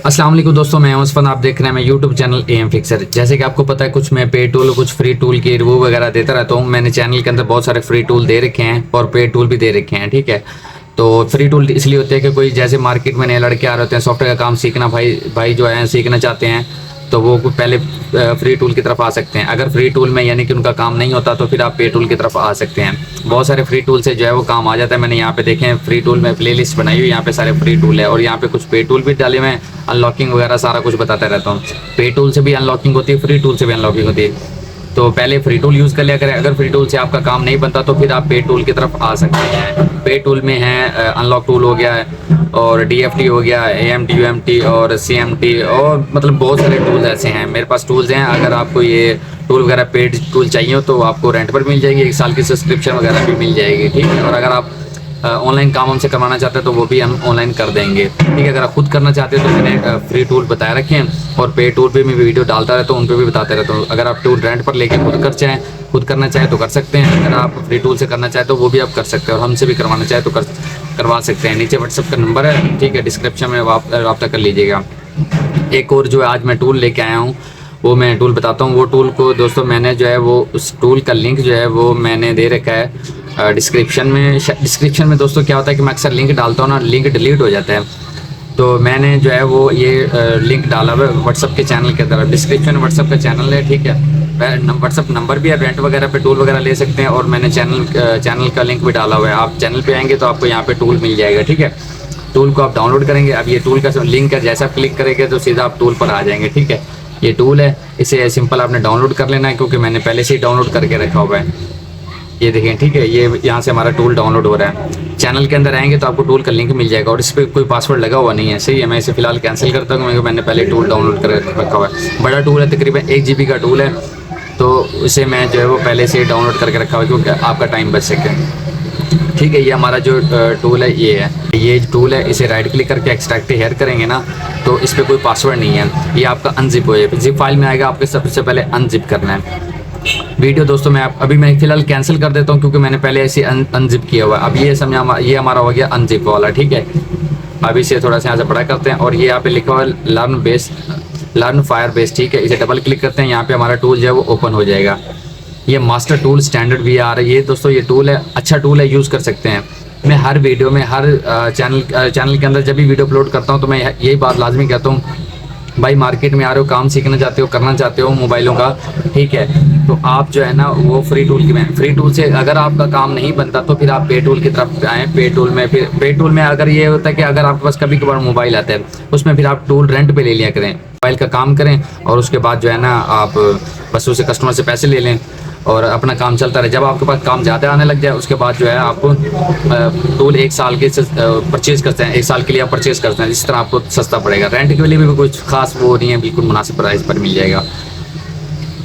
अस्सलाम वालेकुम दोस्तों, मैं मुस्फन, आप देख रहे हैं मैं यूट्यूब चैनल एम फिक्सर। जैसे कि आपको पता है कुछ मैं पे टूल कुछ फ्री टूल की रिव्यू वगैरह देता रहता हूँ। मैंने चैनल के अंदर बहुत सारे फ्री टूल दे रखे हैं और पे टूल भी दे रखे हैं, ठीक है। तो फ्री टूल इसलिए होते हैं कि कोई जैसे मार्केट में नए लड़के आ रहे होते हैं सॉफ्टवेयर का काम सीखना, भाई जो है सीखना चाहते हैं, तो वो पहले फ्री टूल की तरफ आ सकते हैं। अगर फ्री टूल में यानी कि उनका काम नहीं होता तो फिर आप पे टूल की तरफ आ सकते हैं। बहुत सारे फ्री टूल से जो है वो काम आ जाता है। मैंने यहाँ पे देखे हैं फ्री टूल में प्लेलिस्ट बनाई हुई, यहाँ पे सारे फ्री टूल है और यहाँ पे कुछ पे टूल भी डाले हुए हैं। अनलॉकिंग वगैरह सारा कुछ बताता रहता हूँ। पे टूल से भी अनलॉकिंग होती है, फ्री टूल से भी अनलॉकिंग होती है। तो पहले फ्री टूल यूज़ कर लिया करें। अगर फ्री टूल से आपका काम नहीं बनता तो फिर आप पे टूल की तरफ आ सकते हैं। पे टूल में है अनलॉक टूल हो गया है और DFT हो गया, AMT UMT और CMT और मतलब बहुत सारे टूल्स ऐसे हैं। मेरे पास टूल्स हैं। अगर आपको ये टूल वगैरह पेड टूल चाहिए हो तो आपको रेंट पर मिल जाएगी, 1 साल की सब्सक्रिप्शन वगैरह भी मिल जाएगी, ठीक है। और अगर आप ऑनलाइन काम हमसे करवाना चाहते हैं तो वो भी हम ऑनलाइन कर देंगे, ठीक है। अगर आप खुद करना चाहते हो तो मैंने फ्री टूल बताए रखे हैं और पे टूल पे मैं वीडियो डालता रहता हूँ, उन पर भी बताते रहता हूँ। अगर आप टूल रेंट पर लेके खुद करना चाहें तो कर सकते हैं। अगर आप फ्री टूल से करना चाहें तो वो भी आप कर सकते हैं और हमसे भी करवाना चाहें तो करवा सकते हैं। नीचे व्हाट्सएप का नंबर है, ठीक है, डिस्क्रिप्शन में रब्ता कर लीजिएगा। एक और जो है आज मैं टूल लेके आया हूँ वो मैं टूल बताता हूँ। वो टूल को दोस्तों मैंने जो है वो उस टूल का लिंक जो है वो मैंने दे रखा है डिस्क्रिप्शन में। दोस्तों क्या होता है कि मैं अक्सर लिंक डालता हूँ ना, लिंक डिलीट हो जाता है। तो मैंने जो है वो ये लिंक डाला हुआ है व्हाट्सअप के चैनल के अंदर। डिस्क्रिप्शन में व्हाट्सअप का चैनल है, ठीक है। व्हाट्सअप नंबर भी है, रेंट वगैरह पे टूल वगैरह ले सकते हैं। और मैंने चैनल का लिंक भी डाला हुआ है। आप चैनल पे आएंगे तो आपको यहाँ पे टूल मिल जाएगा, ठीक है। टूल को आप डाउनलोड करेंगे। अब ये टूल का लिंक है, जैसा आप क्लिक करेंगे तो सीधा आप टूल पर आ जाएंगे, ठीक है। ये टूल है, इसे सिंपल आपने डाउनलोड कर लेना है क्योंकि मैंने पहले से ही डाउनलोड करके रखा हुआ है। ये देखें, ठीक है, ये यहाँ से हमारा टूल डाउनलोड हो रहा है। चैनल के अंदर आएंगे तो आपको टूल का लिंक मिल जाएगा और इस पर कोई पासवर्ड लगा हुआ नहीं है, सही है। मैं इसे फिलहाल कैंसिल करता हूँ क्योंकि मैंने पहले टूल डाउनलोड कर रखा हुआ है। बड़ा टूल है, तकरीबन 1 GB का टूल है, तो उसे मैं जो है वो पहले से ही डाउनलोड करके रखा हुआ है क्योंकि आपका टाइम बच सके, ठीक है। ये हमारा जो टूल है ये टूल है। इसे राइट क्लिक करके एक्सट्रैक्ट हेयर करेंगे ना तो इस पर कोई पासवर्ड नहीं है। ये आपका अनजिप हो, जिप फाइल में आएगा, आपको सबसे पहले अनजिप करना है वीडियो। दोस्तों मैं फिलहाल कैंसिल कर देता हूँ क्योंकि मैंने पहले ऐसे अनजिप किया हुआ है। अब ये हमारा हो गया अनजिप वाला, ठीक है। अब इसे थोड़ा सा यहाँ से बड़ा करते हैं और ये यहाँ पे लिखा हुआ है लर्न फायरबेस, ठीक है। इसे डबल क्लिक करते हैं, यहाँ पे हमारा टूल जो है वो ओपन हो जाएगा। ये मास्टर टूल स्टैंडर्ड भी आ रही है दोस्तों। ये टूल है, अच्छा टूल है, यूज़ कर सकते हैं। मैं हर वीडियो में हर चैनल के अंदर जब भी वीडियो अपलोड करता हूँ तो मैं यही बात लाजमी कहता हूँ, भाई मार्केट में आ रहे हो, काम सीखना चाहते हो, करना चाहते हो मोबाइलों का, ठीक है, तो आप जो है ना वो फ्री टूल से अगर आपका काम नहीं बनता तो फिर आप पे टूल की तरफ आएँ। पे टूल में अगर ये होता है कि अगर आपके पास कभी कभार मोबाइल आता है उसमें फिर आप टूल रेंट पे ले लिया करें, मोबाइल का काम करें और उसके बाद जो है ना आप बस उसे कस्टमर से पैसे ले लें और अपना काम चलता रहे। जब आपके पास काम ज़्यादा आने लग जाए उसके बाद जो है आपको टूल 1 साल के परचेज़ करते हैं, 1 साल के लिए आप परचेज़ करते हैं, इस तरह आपको सस्ता पड़ेगा। रेंट के लिए भी कुछ खास वो नहीं है, बिल्कुल मुनासिब प्राइस पर मिल जाएगा,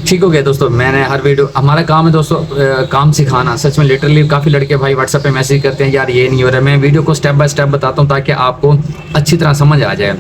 ठीक हो गया दोस्तों। मैंने हर वीडियो, हमारा काम है दोस्तों काम सिखाना। सच में लिटरली काफ़ी लड़के भाई व्हाट्सएप पे मैसेज करते हैं, यार ये नहीं हो रहा है। मैं वीडियो को स्टेप बाय स्टेप बताता हूँ ताकि आपको अच्छी तरह समझ आ जाए।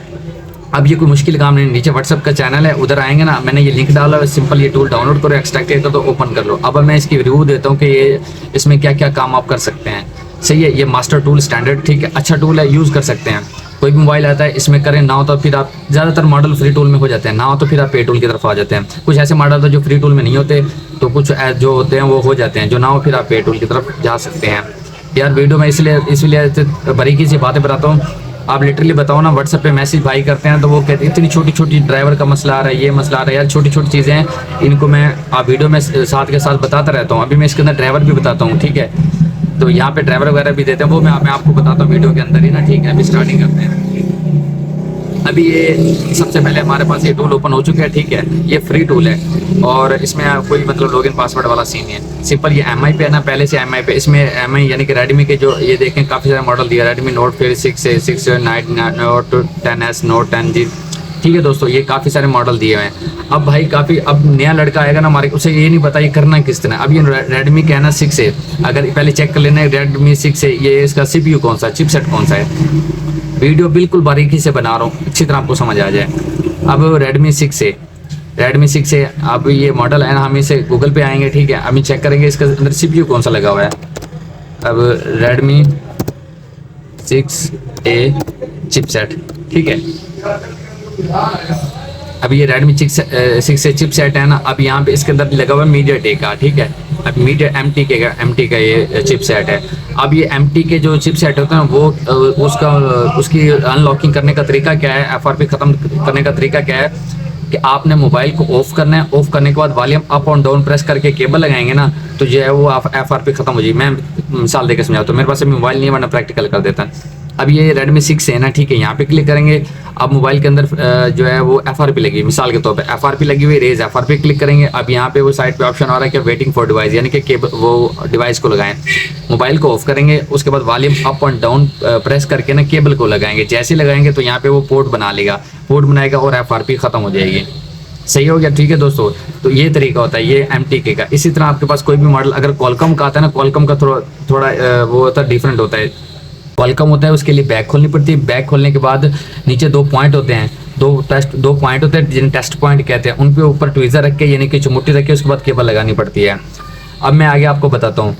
अब ये कोई मुश्किल काम नहीं, नीचे व्हाट्सएप का चैनल है, उधर आएंगे ना, मैंने ये लिंक डाला है, सिंपल ये टूल डाउनलोड करो, एक्सट्रैक्ट कर दो, ओपन कर लो। अब मैं इसकी रिव्यू देता हूँ कि ये इसमें क्या क्या काम आप कर सकते हैं, सही है। ये मास्टर टूल स्टैंडर्ड, ठीक है, अच्छा टूल है, यूज़ कर सकते हैं। कोई भी मोबाइल आता है इसमें करें, ना हो तो फिर आप ज़्यादातर मॉडल फ्री टूल में हो जाते हैं, ना हो तो फिर आप पे टूल की तरफ आ जाते हैं। कुछ ऐसे मॉडल होते हैं जो फ्री टूल में नहीं होते, तो कुछ जो होते हैं वो हो जाते हैं, जो ना हो फिर आप पे टूल की तरफ जा सकते हैं। यार वीडियो में इसलिए बारीकी से बातें बताता हूँ। आप लिटरली बताओ ना, व्हाट्सएप पे मैसेज भाई करते हैं तो वो कहते हैं इतनी छोटी छोटी ड्राइवर का मसला आ रहा है, ये मसला आ रहा है। यार छोटी छोटी चीज़ें हैं, इनको मैं आप वीडियो में साथ के साथ बताता रहता हूँ। अभी मैं इसके अंदर ड्राइवर भी बताता हूँ, ठीक है। तो यहाँ पे ड्राइवर वगैरह भी देते हैं, वो मैं आपको बताता हूँ वीडियो के अंदर ही ना, ठीक है। अभी स्टार्टिंग करते हैं। अभी ये सबसे पहले हमारे पास ये टूल ओपन हो चुका है, ठीक है। ये फ्री टूल है और इसमें कोई मतलब लॉगिन पासवर्ड वाला सीन है। सिंपल ये MI पे है ना, पहले से MI पे, इसमें MI यानी कि रेडमी के जो ये देखें काफ़ी सारे मॉडल दिया, रेडमी नोट फिर 6A 6 note 10S note 10G, ठीक है दोस्तों, ये काफ़ी सारे मॉडल दिए हुए हैं। अब भाई अब नया लड़का आएगा ना मार्केट, उसे ये नहीं पता ये करना किस तरह। अब ये रेडमी का है ना 6A, अगर पहले चेक कर लेना है रेडमी 6A, ये इसका CPU कौन सा, चिपसेट कौन सा है। वीडियो बिल्कुल बारीकी से बना रहा हूँ, अच्छी तरह आपको समझ आ जाए। अब रेडमी 6A, अब ये मॉडल है ना, हम इसे गूगल पे आएंगे, ठीक है। अभी चेक करेंगे इसके अंदर CPU कौन सा लगा हुआ है। अब रेडमी 6A चिपसेट, ठीक है। अब ये Redmi 6 से चिपसेट है ना, अब यहाँ पे इसके अंदर लगा हुआ है MediaTek का, ठीक है। अब MT का ये चिपसेट है। अब ये MT के जो चिपसेट होते हैं वो उसकी अनलॉकिंग करने का तरीका क्या है, FRP ख़त्म करने का तरीका क्या है कि आपने मोबाइल को ऑफ करना है। ऑफ करने के बाद वॉल्यूम अप और डाउन प्रेस करके केबल लगाएंगे ना, तो जो है वो FRP ख़त्म हो जाएगी। मैं मिसाल देकर समझाता हूँ, मेरे पास अभी मोबाइल नहीं है, वरना प्रैक्टिकल कर देता है। अब ये Redmi 6 है ना, ठीक है, यहाँ पे क्लिक करेंगे। अब मोबाइल के अंदर जो है वो FRP लगी, मिसाल के तौर पे FRP लगी हुई, रेज FRP क्लिक करेंगे। अब यहाँ पे वो साइड पे ऑप्शन आ रहा है कि वेटिंग फॉर डिवाइस, यानी कि केबल वो डिवाइस को लगाएं। मोबाइल को ऑफ करेंगे, उसके बाद वॉल्यूम अप और डाउन प्रेस करके ना केबल को लगाएंगे। जैसे लगाएंगे तो यहाँ पे वो पोर्ट बना लेगा, पोर्ट बनाएगा और FRP ख़त्म हो जाएगी। सही हो गया, ठीक है दोस्तों। तो ये तरीका होता है ये MTK का। इसी तरह आपके पास कोई भी मॉडल अगर Qualcomm का आता है ना, Qualcomm का थोड़ा वो होता है, डिफरेंट होता है। Qualcomm होता है, उसके लिए बैक खोलनी पड़ती है। बैक खोलने के बाद नीचे 2 पॉइंट होते हैं, 2 पॉइंट होते हैं जिन्हें टेस्ट पॉइंट कहते हैं। उन पे ऊपर ट्वीज़र रख के, यानी कि चुमुट्टी रख के, उसके बाद केबल लगानी पड़ती है। अब मैं आगे आपको बताता हूँ।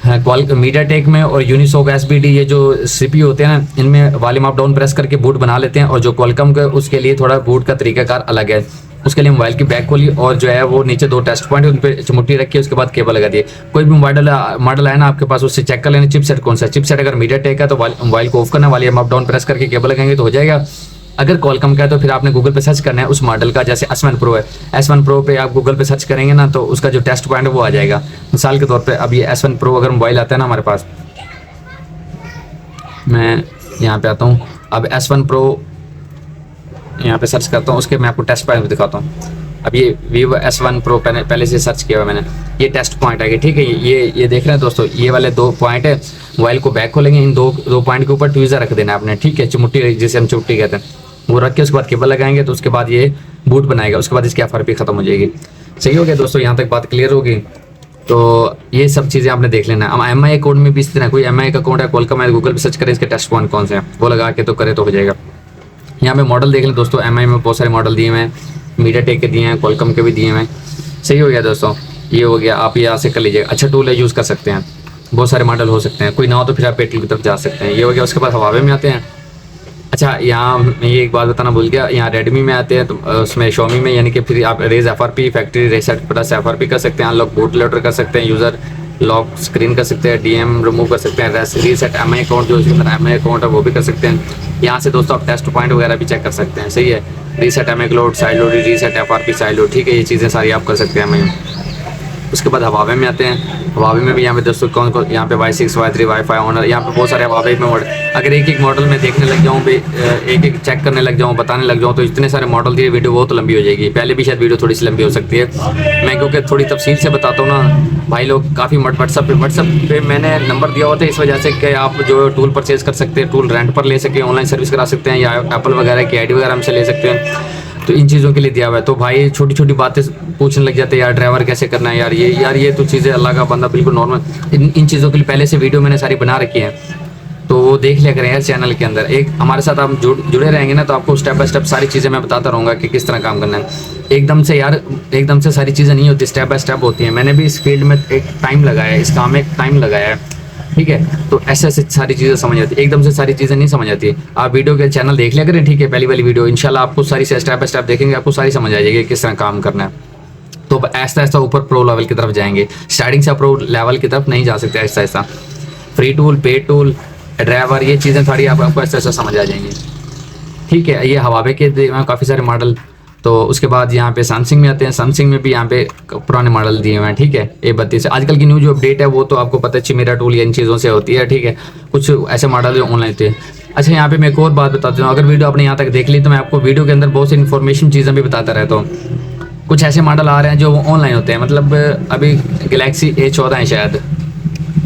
MediaTek में और Unisoc SBD ये जो CPU होते हैं ना, इनमें वॉल्यूम अप डाउन प्रेस करके बूट बना लेते हैं। और जो Qualcomm का, उसके लिए थोड़ा बूट का तरीकाकार अलग है। उसके लिए मोबाइल की बैक खोली और जो है वो नीचे 2 टेस्ट पॉइंट, उन पर चुमुट्टी रखी, उसके बाद केबल लगा दिए। कोई भी मॉडल है ना आपके पास, उससे चेक कर लेना चिपसेट कौन सा है। चिपसेट अगर MediaTek है तो मोबाइल को ऑफ करना, वॉल्यूम अप डाउन प्रेस करके केबल लगाएंगे तो हो जाएगा। अगर Qualcomm का है तो फिर आपने गूगल पे सर्च करना है उस मॉडल का। जैसे S1 Pro है, S1 Pro पे आप गूगल पे सर्च करेंगे ना, तो उसका जो टेस्ट पॉइंट है वो आ जाएगा। मिसाल के तौर पे अब ये S1 Pro अगर मोबाइल आता है ना हमारे पास, मैं यहाँ पे आता हूँ। अब S1 Pro यहाँ पे सर्च करता हूँ, उसके मैं आपको टेस्ट पॉइंट दिखाता हूँ। अब ये Vivo S1 Pro पहले से सर्च किया हुआ मैंने, ये टेस्ट पॉइंट है, ठीक है। ये देख रहे हैं दोस्तों, ये वाले 2 पॉइंट है। मोबाइल को बैक खोलेंगे, इन दो पॉइंट के ऊपर ट्वीज़र रख देना आपने, ठीक है, चुमुट्टी जिसे हम चुमुट्टी कहते हैं, वो रख के उसके बाद केबल लगाएंगे तो उसके बाद ये बूट बनाएगा। उसके बाद इसकी FRP ख़त्म हो जाएगी। सही हो गया दोस्तों, यहाँ तक बात क्लियर होगी। तो ये सब चीज़ें आपने देख लेना। अब MI कोड में भी इस तरह, कोई MI का कोड है Qualcomm है, गूगल पे सर्च करें इसके टेस्ट पॉइंट कौन से हैं, वो लगा के तो करे तो हो जाएगा। यहाँ पे मॉडल देख लें दोस्तों, MI में बहुत सारे मॉडल दिए हुए हैं, MediaTek के दिए हैं, Qualcomm के भी दिए हुए हैं। सही हो गया दोस्तों, ये हो गया। आप यहाँ से कर लीजिएगा, अच्छा टूल है, यूज़ कर सकते हैं। बहुत सारे मॉडल हो सकते हैं, कोई ना हो तो फिर आप पेट्रोल की तरफ जा सकते हैं। ये हो गया। उसके बाद Huawei में आते हैं। अच्छा, यहाँ मैं ये एक बात बताना भूल गया, यहाँ Redmi में आते हैं तो उसमें Xiaomi में, यानी कि फिर आप रेज FRP, factory reset plus FRP कर सकते हैं, अनलॉक बूट लोडर कर सकते हैं, यूज़र लॉक स्क्रीन कर सकते हैं, DM रिमूव कर सकते हैं, रीसेट MI अकाउंट जो इसके अंदर MI अकाउंट है वो भी कर सकते हैं। यहाँ से दोस्तों आप टेस्ट पॉइंट वगैरह भी चेक कर सकते हैं। सही है, reset MI cloud, side load, reset FRP side load, ठीक है, ये चीज़ें सारी आप कर सकते हैं MI। उसके बाद Huawei में आते हैं। Huawei में भी यहाँ पे दोस्तों कौन यहाँ पे Y6, Y3, Wi-Fi, Honor, यहाँ पे बहुत सारे Huawei में मॉडल। अगर एक मॉडल में देखने लग जाऊँ, एक चेक करने लग जाऊँ, बताने लग जाऊँ, तो इतने सारे मॉडल दिए, वीडियो बहुत लंबी हो जाएगी। पहले भी शायद वीडियो थोड़ी सी लंबी हो सकती है। मैं क्योंकि थोड़ी तफसील से बताता हूँ ना, भाई लोग काफ़ी व्हाट्सअप पे मैंने नंबर दिया होता है, इस वजह से कि आप जो टूल परचेज कर सकते हैं, टूल रेंट पर ले सकें, ऑनलाइन सर्विस करा सकते हैं, या एप्पल वगैरह की ID वगैरह हमसे ले सकते हैं। तो इन चीज़ों के लिए दिया हुआ है। तो भाई छोटी छोटी बातें पूछने लग जाते हैं, यार ड्राइवर कैसे करना है, यार ये तो चीज़ें अल्लाह का बंदा बिल्कुल नॉर्मल। इन चीज़ों के लिए पहले से वीडियो मैंने सारी बना रखी है, तो वो देख लिया करें यार चैनल के अंदर। एक हमारे साथ आप जुड़े रहेंगे ना, तो आपको स्टेप बाय स्टेप सारी चीज़ें मैं बताता रहूँगा कि किस तरह काम करना है। एकदम से सारी चीज़ें नहीं होती, स्टेप बाय स्टेप होती हैं। मैंने भी इस फील्ड में एक टाइम लगाया है, इस काम में एक टाइम लगाया है, ठीक है। तो ऐसे सारी चीज़ें समझ आती है, एकदम से सारी चीज़ें नहीं समझ आती। आप वीडियो के चैनल देख लिया करें, ठीक है, पहली वाली वीडियो, इंशाल्लाह आपको सारी स्टेप बाय स्टेप देखेंगे, आपको सारी समझ आ जाएगी किस तरह काम करना है। तो ऐसा ऐसा ऊपर प्रो लेवल की तरफ जाएंगे, स्टार्टिंग से प्रो लेवल की तरफ नहीं जा सकते। ऐसा ऐसा फ्री टूल, पे टूल, ड्राइवर, ये चीज़ें सारी आपको ऐसा ऐसा समझ आ जाएंगी, ठीक है। ये Huawei के काफ़ी सारे मॉडल। तो उसके बाद यहाँ पे सैमसंग में आते हैं। सैमसंग में भी यहाँ पे पुराने मॉडल दिए हुए हैं, ठीक है। A32 आजकल की न्यू जो अपडेट है वो तो आपको पता है चिमेरा टूल या इन चीज़ों से होती है, ठीक है। कुछ ऐसे मॉडल जो ऑनलाइन थे। अच्छा, यहाँ पे मैं एक और बात बताता हूँ, अगर वीडियो आपने यहाँ तक देख ली तो मैं आपको वीडियो के अंदर बहुत सी इन्फॉर्मेशन चीज़ें भी बताता रहता हूँ। कुछ ऐसे मॉडल आ रहे हैं जो ऑनलाइन होते हैं, मतलब अभी गैलेक्सी A14 है शायद।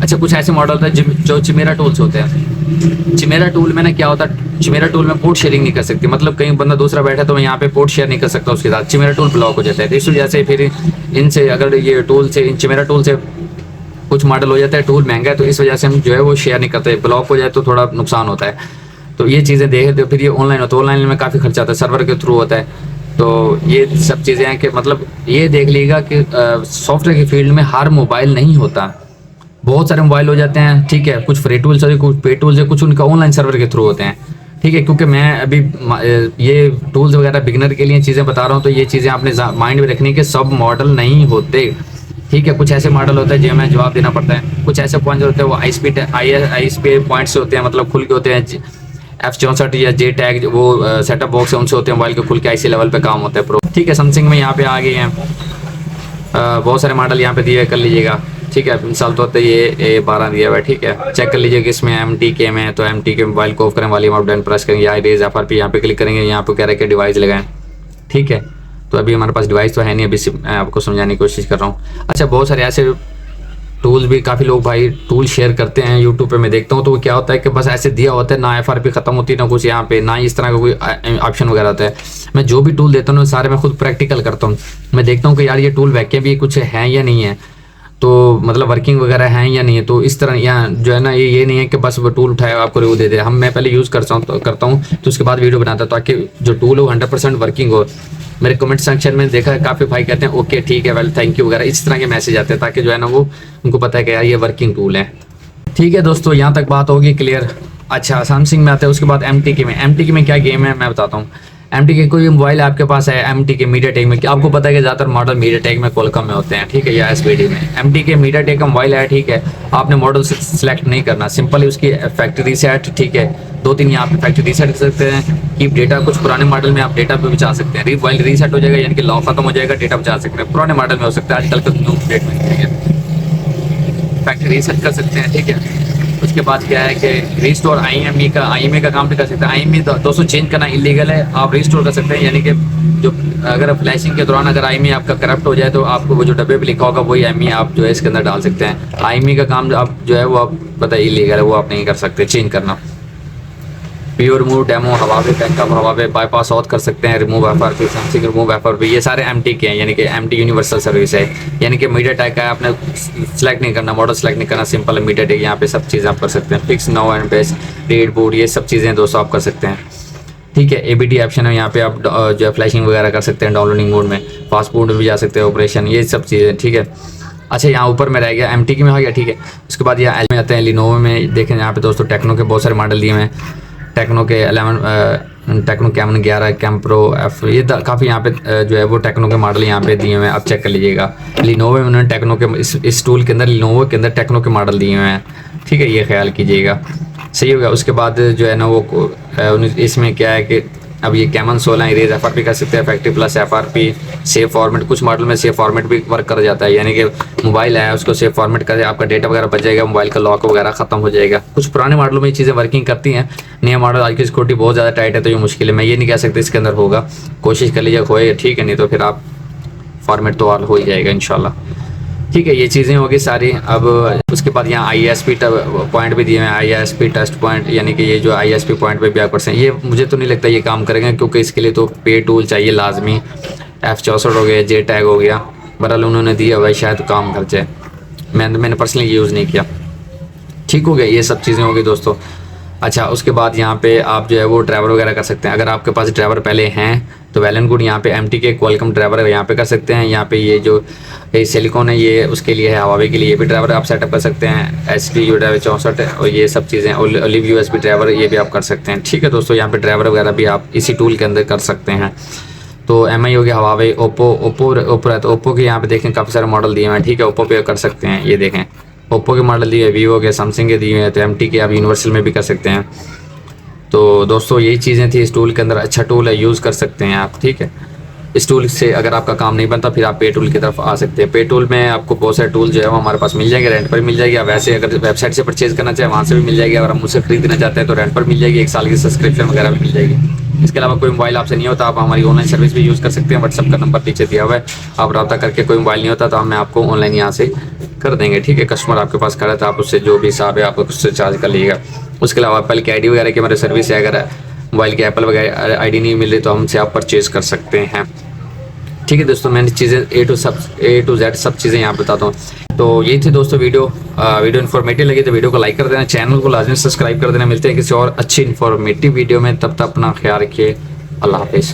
अच्छा, कुछ ऐसे मॉडल होते हैं जो चिमेरा टूल्स होते हैं। चिमेरा टूल में ना क्या होता है, चिमेरा टूल में पोर्ट शेयरिंग नहीं कर सकती, मतलब कहीं बंदा दूसरा बैठा तो मैं यहाँ पे पोर्ट शेयर नहीं कर सकता उसके साथ, चिमेरा टूल ब्लॉक हो जाता है। तो इस वजह से फिर इनसे अगर ये टूल से, इन चिमेरा टूल से कुछ मॉडल हो जाता है, टूल महंगा है, तो इस वजह से हम जो है वो शेयर नहीं करते, ब्लॉक हो जाए तो थोड़ा नुकसान होता है। तो ये चीज़ें देखें तो फिर ये ऑनलाइन होता है, ऑनलाइन में काफ़ी खर्चा आता है, सर्वर के थ्रू होता है। तो ये सब चीज़ें हैं कि मतलब ये देख लीजिएगा कि सॉफ्टवेयर की फील्ड में हर मोबाइल नहीं होता, बहुत सारे मोबाइल हो जाते हैं, ठीक है। कुछ फ्री टूल्स है, कुछ पे टूल्स है, कुछ उनका ऑनलाइन सर्वर के थ्रू होते हैं, ठीक है, क्योंकि मैं अभी ये टूल्स वगैरह बिगनर के लिए चीज़ें बता रहा हूँ, तो ये चीज़ें आपने माइंड में रखनी कि सब मॉडल नहीं होते। ठीक है, कुछ ऐसे मॉडल होते हैं जिनमें जवाब देना पड़ता है, कुछ ऐसे पॉइंट होते हैं वो आई पे पॉइंट्स होते हैं, मतलब खुल के होते हैं। F64 या जे टैग वो सेटअप बॉक्स है, उनसे होते हैं मोबाइल के खुल के आईसी लेवल पे काम होता है प्रो। ठीक है, सैमसंग में यहाँ पे आ गए हैं बहुत सारे मॉडल यहाँ पे दिए कर लीजिएगा। ठीक है, मिसाल तो होता है ये A12 दिया हुआ है। ठीक है, चेक कर लीजिए कि इसमें MTK में है, तो MTK मोबाइल को ऑफ करें वाली बटन प्रेस करेंगे, या रेज FRP यहाँ पे क्लिक करेंगे, यहाँ पे कह रहे हैं कि डिवाइस लगाएं। ठीक है, तो अभी हमारे पास डिवाइस तो है नहीं, अभी मैं आपको समझाने की कोशिश कर रहा हूँ। अच्छा, बहुत सारे ऐसे टूल्स भी काफ़ी लोग भाई टूल शेयर करते हैं यूट्यूब पे, मैं देखता हूँ, तो वो क्या होता है कि बस ऐसे दिया होता है, ना FRP खत्म होती है, ना कुछ यहाँ पे, ना इस तरह का कोई ऑप्शन वगैरह होता है। मैं जो भी टूल देता हूँ सारे मैं खुद प्रैक्टिकल करता हूँ। मैं देखता हूँ कि यार ये टूल वैक्यूम भी कुछ है या नहीं है, तो मतलब वर्किंग वगैरह है या नहीं है। तो इस तरह यहाँ जो है ना, ये नहीं है कि बस वो टूल उठाया आपको रिव्यू दे दे। मैं पहले यूज़ करता हूँ तो उसके बाद वीडियो बनाता हूँ, ताकि जो टूल हो 100% वर्किंग हो। मेरे कमेंट सेक्शन में देखा है काफ़ी भाई कहते हैं ओके ठीक है, वेल थैंक यू वगैरह, इस तरह के मैसेज आते हैं, ताकि जो है ना वो उनको पता है कि यार ये वर्किंग टूल है। ठीक है दोस्तों, यहाँ तक बात होगी क्लियर। अच्छा, सैमसंग में आते हैं, उसके बाद MTK में क्या गेम है मैं बताता हूँ। MTK कोई मोबाइल आपके पास है MTK मीडियाटेक में, आपको पता है कि ज़्यादातर मॉडल मीडियाटेक में क्वालकॉम में होते हैं। ठीक है, या SPD में। MTK मीडियाटेक का मोबाइल है। ठीक है, आपने मॉडल सेलेक्ट नहीं करना, सिंपली उसकी फैक्ट्री रीसेट। ठीक है, 2-3 यहाँ पे फैक्ट्री रीसेट कर सकते हैं। कीप डेटा, कुछ पुराने मॉडल में आप डेटा पे बचा सकते हैं। मोबाइल रीसेट हो जाएगा, यानी कि लॉक खत्म हो जाएगा, डेटा बचा सकते हैं। पुराने मॉडल में हो सकता है, आजकल का न्यू अपडेट में। ठीक है, फैक्ट्री रीसेट कर सकते हैं। ठीक है, उसके बाद क्या है कि रिस्टोर IME का काम भी कर सकते हैं। IME दोस्तों चेंज करना इलीगल है, आप रिस्टोर कर सकते हैं, यानी कि जो अगर फ्लैशिंग के दौरान अगर IME आपका करप्ट हो जाए, तो आपको वो जो डब्बे पे लिखा होगा वही IME आप जो है इसके अंदर डाल सकते हैं। IME का काम आप जो है वो आप पता है इलीगल है, वो आप नहीं कर सकते चेंज करना। प्योर रिमूव डेमो, हवा पे बैकअप, हवा पे बाईपास ऑथ कर सकते हैं। Remove FRP, Samsung remove FRP, ये सारे MTK हैं, यानी कि MT यूनिवर्सल सर्विस है, यानी कि मीडियाटेक का है। आपने सेलेक्ट नहीं करना, मॉडल सेलेक्ट नहीं करना, सिंपल मीडियाटेक। यहाँ पे सब चीज़ें आप कर सकते हैं। Fix, no and best, read boot, ये सब चीज़ें दोस्तों आप कर सकते हैं। ठीक है, ABD ऑप्शन है, यहाँ पे आप जो है फ्लैशिंग वगैरह कर सकते हैं, डाउनलोडिंग मोड में, फास्ट मोड में भी जा सकते हैं, ऑपरेशन, ये सब चीज़ें। ठीक है, अच्छा यहाँ ऊपर में रह गया MTK में हो गया। ठीक है, उसके बाद यहाँ में आते हैं लिनोवो में। देखें यहाँ पे दोस्तों टेक्नो के बहुत सारे मॉडल दिए हुए हैं। टेक्नो के 11 Tecno Camon 11 Cam pro F, ये काफ़ी यहाँ पे जो है वो टेक्नो के मॉडल यहाँ पे दिए हुए हैं। आप चेक कर लीजिएगा, लिनोवो में उन्होंने टेक्नो के इस टूल के अंदर लिनोवो के अंदर टेक्नो के मॉडल दिए हुए हैं। ठीक है, ये ख्याल कीजिएगा, सही हो गया। उसके बाद जो है ना वो इसमें क्या है कि अब ये कैमन 16 इरेज FRP कर सकते हैं, factory plus FRP, save format, कुछ मॉडल में सेव फॉर्मेट भी वर्क कर जाता है, यानी कि मोबाइल है उसको सेव फॉर्मेट कर, आपका डेटा वगैरह बच जाएगा, मोबाइल का लॉक वगैरह खत्म हो जाएगा। कुछ पुराने मॉडलों में ये चीज़ें वर्किंग करती हैं, नया मॉडल आज की सिक्योरिटी बहुत ज़्यादा टाइट है, तो ये मुश्किल है। मैं ये नहीं कह सकता इसके अंदर होगा, कोशिश कर लीजिए होए, ठीक है, नहीं तो फिर आप फॉर्मेट तो ऑल हो ही जाएगा इंशाल्लाह। ठीक है, ये चीज़ें होगी सारी। अब उसके बाद यहाँ ISP पॉइंट भी दिए हैं, ISP टेस्ट पॉइंट, यानी कि ये जो ISP पॉइंट पे भी आप कर सकते हैं। ये मुझे तो नहीं लगता ये काम करेंगे, क्योंकि इसके लिए तो पे टूल चाहिए लाजमी। F64 हो गया, जे टैग हो गया, बहरहाल उन्होंने दिया हुआ है, शायद काम कर जाए। मैंने पर्सनली यूज़ नहीं किया। ठीक हो गया, ये सब चीज़ें होगी दोस्तों। अच्छा, उसके बाद यहाँ पे आप जो है वो ड्राइवर वगैरह कर सकते हैं। अगर आपके पास ड्राइवर पहले हैं तो वेल एंड गुड, यहाँ पे MTK क्वालकॉम ड्राइवर यहाँ पे कर सकते हैं। यहाँ पे ये जो सिलिकॉन है ये उसके लिए है, हवावे के लिए ये भी ड्राइवर आप सेटअप कर सकते हैं। STU ड्राइवर 64 और ये सब चीज़ें, ओलिव USB ड्राइवर ये भी आप कर सकते हैं। ठीक है दोस्तों, यहाँ पे ड्राइवर वगैरह भी आप इसी टूल के अंदर कर सकते हैं। तो MI हो गया, हवावे, ओप्पो है, तो ओप्पो के यहाँ पे देखें काफ़ी सारे मॉडल दिए हुए हैं। ठीक है, ओप्पो पे कर सकते हैं, ये देखें ओप्पो के मॉडल दिए, वीवो के, सैमसंग के दिए हैं, तो MTK आप यूनिवर्सल में भी कर सकते हैं। तो दोस्तों यही चीज़ें थी इस टूल के अंदर। अच्छा टूल है, यूज़ कर सकते हैं आप। ठीक है, इस टूल से अगर आपका काम नहीं बनता फिर आप पे टूल की तरफ आ सकते हैं। पे टूल में आपको बहुत सारे टूल जो है वो हमारे पास मिल जाएंगे, रेंट पर मिल जाएगी। आप वैसे अगर वेबसाइट से परचेज करना चाहें वहाँ से भी मिल जाएगी, अगर आप मुझसे खरीदना चाहते हैं तो रेंट पर मिल जाएगी, 1 साल की सब्सक्रिप्शन वगैरह भी मिल जाएगी। इसके अलावा कोई मोबाइल आपसे नहीं होता, आप हमारी ऑनलाइन सर्विस भी यूज़ कर सकते हैं। व्हाट्सअप का नंबर नीचे दिया हुआ है, आप रब्ता करके, कोई मोबाइल नहीं होता तो हम आपको ऑनलाइन यहाँ से कर देंगे। ठीक है, कस्टमर आपके पास खड़ा था, आप उससे जो भी हिसाब है आप उससे चार्ज कर लीजिएगा। उसके अलावा एप्पल की ID वगैरह की हमारी सर्विस है, अगर मोबाइल की एप्पल वगैरह ID नहीं मिल रही तो हमसे आप परचेज़ कर सकते हैं। ठीक है दोस्तों, मैंने चीज़ें A to Z सब चीज़ें यहाँ बताता हूँ। तो यही थी दोस्तों वीडियो इन्फॉर्मेटिव लगी तो वीडियो को लाइक कर देना, चैनल को लाजमी सब्सक्राइब कर देना। मिलते हैं किसी और अच्छी इन्फॉर्मेटिव वीडियो में, तब तक अपना ख्याल रखिए। अल्लाह हाफिज़।